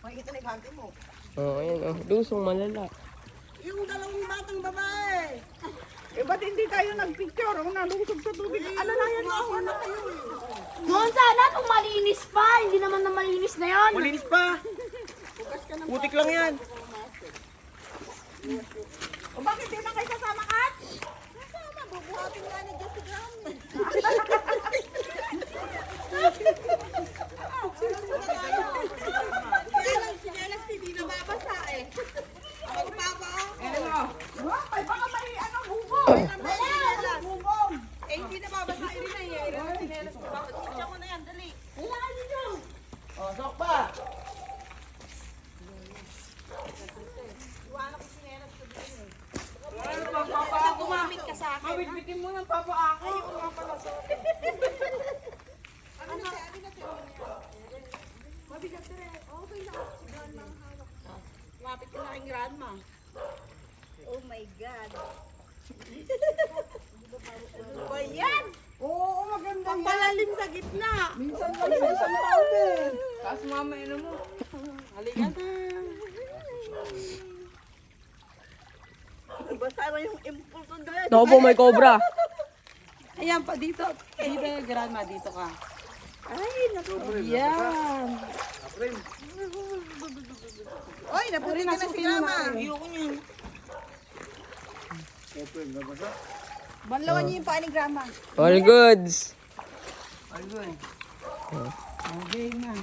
Makikita na yung hante mo. Oh, ayan oh. Lusong malala. Yung dalawang batang babae. Eh, ba't hindi tayo nagpicture? Kung nalusog sa tubig. Ano na yan? Ako na kayo eh. Doon sana kung malinis pa. Hindi naman na malinis na yon. Malinis pa. Putik lang yan. O bakit di na kayo kasama ka? Kasama, bubuhatin nga ni Jesse Graham. Sinelas hindi na babasa eh. Ako pa ba? Ay, baka may ano, bubong. Sinelas. Bubong. Eh, hindi na babasa rin na eh. Sinelas ko. Picture mo na yan, dali. Kailangan nyo. Oh, sok pa. Iwanan ko sinelas ko din eh. Gumamit ka sa akin. Mabitbitin mo ng papa ako. Ayaw nga pala sa ano na mabigat na rin. Okay na. Si grandma ang hawak. Lapit ka na kay grandma. Oh my God. Ano ba yan? Oo, maganda yan. Palalim sa gitna. Minsan lang sa isang taon eh. Tapos mama, ino mo. Halika na. Basta na yung impulso doon. Naku po, may cobra. Ayan pa dito. Dito, grandma, dito ka. Ay, naku. Yan. Oy, napunin ka na si grandma. Ayoko niyan. Banlawan niyo yung paa ni grandma. All goods. Ayun. Okay na.